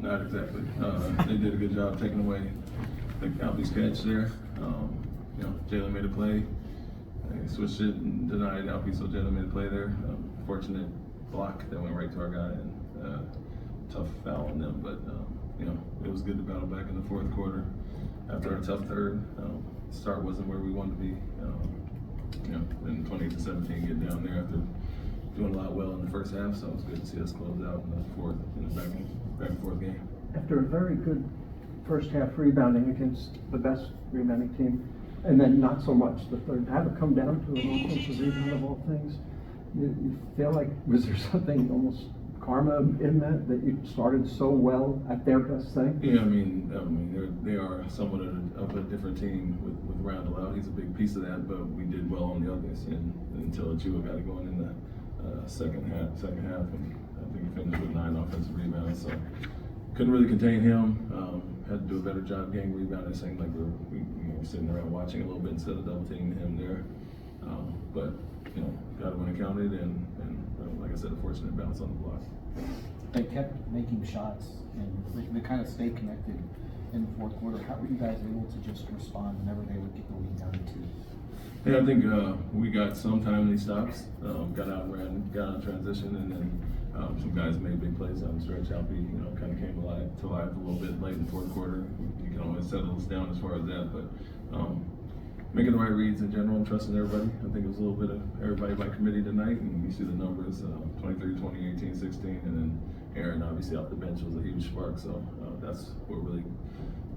Not exactly. They did a good job taking away the Alfie's catch there. Jalen made a play. He switched it and denied Alfie, so Jalen made a play there. Fortunate block that went right to our guy, and tough foul on them. But it was good to battle back in the fourth quarter after a tough third. Start wasn't where we wanted to be. In 20-17, get down there after doing a lot well in the first half, so it was good to see us close out in the back and forth game. After a very good first half rebounding against the best rebounding team, and then not so much the third, have it come down to an offensive rebound of all things. You feel like, was there something almost karma in that you started so well at their best thing? Yeah, I mean, they are somewhat of a different team with Randall out. He's a big piece of that, but we did well on the others, and until Achua got it going in the second half, and I think he finished with 9 offensive rebounds. So couldn't really contain him. Had to do a better job getting rebounded. It seemed like we were sitting around watching a little bit instead of double teaming him there. But got it when it counted, and like I said, a fortunate bounce on the block. They kept making shots, and they kind of stayed connected in the fourth quarter. How were you guys able to just respond whenever they would get the lead down to 2? Yeah, I think we got some timely stops, got out and ran, got on transition, and then some guys made big plays on the stretch. Alfie, kind of came to life a little bit late in the fourth quarter. You can always settle us down as far as that, but making the right reads in general and trusting everybody. I think it was a little bit of everybody by committee tonight, and you see the numbers, 23, 20, 18, 16, and then Aaron obviously off the bench was a huge spark, so that's what really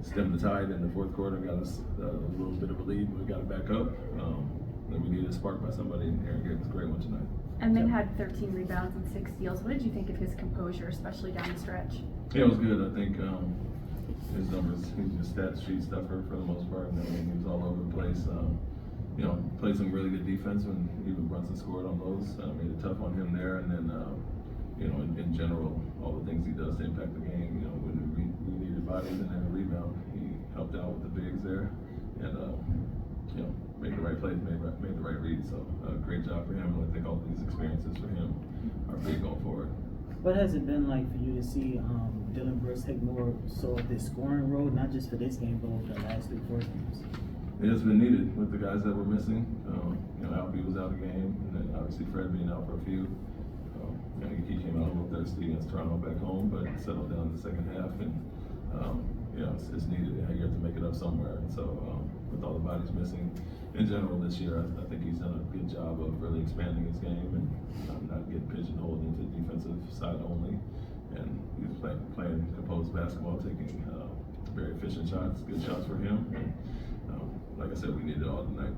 stemmed the tide in the fourth quarter and got us a little bit of a lead. We got it back up. Then we needed a spark by somebody, and Aaron gave us a great one tonight. And then had 13 rebounds and 6 steals. What did you think of his composure, especially down the stretch? Yeah, it was good. I think his numbers, he's just stat sheet stuffer for the most part. He was all over the place. Played some really good defense when even Brunson scored on those. Made it tough on him there. And then, in general, all the things he does to impact the game. When we needed bodies and then a rebound, he helped out with the bigs there. And, made the right plays, made the right reads. So great job for him. And I think all these experiences for him are big going forward. What has it been like for you to see Dillon Brooks take more so of this scoring role, not just for this game, but over the last 3-4 games? It's been needed with the guys that were missing. Alfie was out of the game, and then obviously Fred being out for a few. I think he came out a little thirsty against Toronto back home, but settled down in the second half, and it's needed. You have to make it up somewhere. And so with all the bodies missing in general this year, I think he's done a good job of really expanding his game and not getting pigeonholed into the defensive side only. And he was playing composed basketball, taking very efficient shots, good shots for him. And like I said, we needed it all tonight.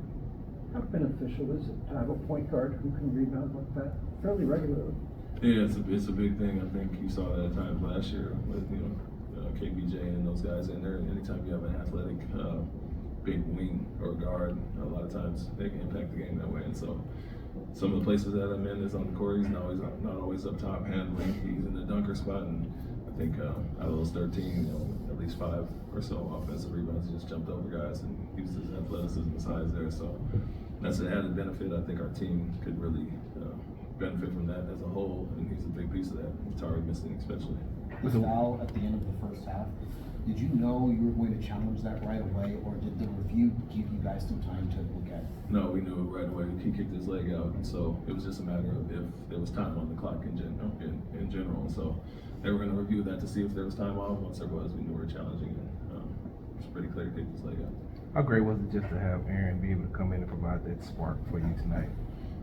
How beneficial is it to have a point guard who can rebound like that fairly regularly? Yeah, it's a big thing. I think you saw that at times last year with KBJ and those guys in there. Anytime you have an athletic big wing or guard, a lot of times they can impact the game that way. And so some of the places that I'm in is on the court. He's not always up top handling. He's in the dunker spot, and I think out of those 13, at least 5 or so offensive rebounds, he just jumped over guys and used his athleticism and size there. So that's an added benefit. I think our team could really benefit from that as a whole, and he's a big piece of that. Tari missing especially. The foul at the end of the first half, did you know you were going to challenge that right away, or did the review give you guys some time to look at it? No, we knew it right away. He kicked his leg out, and so it was just a matter of if there was time on the clock in general. And so they were going to review that to see if there was time off. Once there was, we knew we were challenging it. It was pretty clear he kicked his leg out. How great was it just to have Aaron be able to come in and provide that spark for you tonight?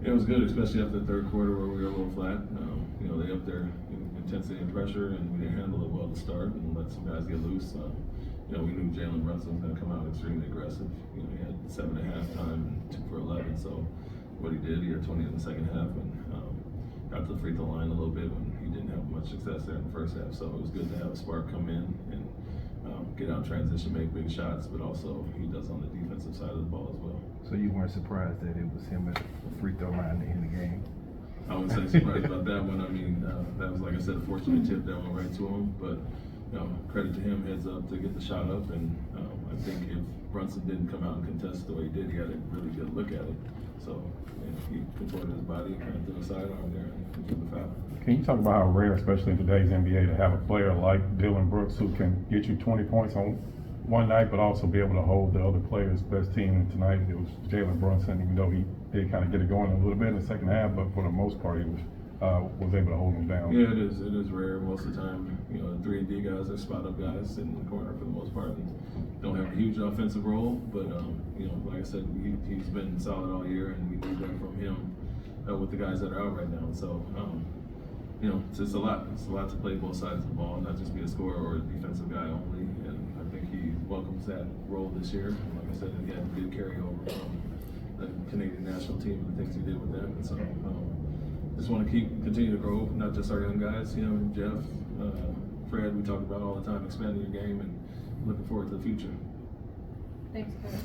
It was good, especially after the third quarter where we were a little flat. They upped their intensity and pressure, and we didn't handle it well to start and let some guys get loose. We knew Jalen Brunson was going to come out extremely aggressive. He had 7 at halftime and 2 for 11. So what he did, he had 20 in the second half, and got to the free throw line a little bit when he didn't have much success there in the first half. So it was good to have a spark come in and get out in transition, make big shots, but also he does on the defensive side of the ball as well. So you weren't surprised that it was him at the free throw line to end the game? I wouldn't say surprised about that one. That was, like I said, a fortunate tip that went right to him. But credit to him, heads up to get the shot up, and I think if Brunson didn't come out and contest the way he did, he had a really good look at it. So he contorted his body, kind of threw a sidearm there, and drew the foul. Can you talk about how rare, especially in today's NBA, to have a player like Dillon Brooks who can get you 20 points on one night, but also be able to hold the other players' best team? And tonight it was Jalen Brunson, even though he did kind of get it going a little bit in the second half, but for the most part he was able to hold them down. Yeah, it is. It is rare. Most of the time, the 3-and-D guys are spot-up guys in the corner for the most part, and don't have a huge offensive role. But like I said, he's been solid all year, and we need that from him with the guys that are out right now. So, it's just a lot. It's a lot to play both sides of the ball, not just be a scorer or a defensive guy only. And I think he welcomes that role this year. And like I said, he had a good carryover from the Canadian national team and the things he did with them. And so. Just want to continue to grow, not just our young guys, him, Jeff, Fred, we talk about all the time, expanding your game and looking forward to the future. Thanks, Coach.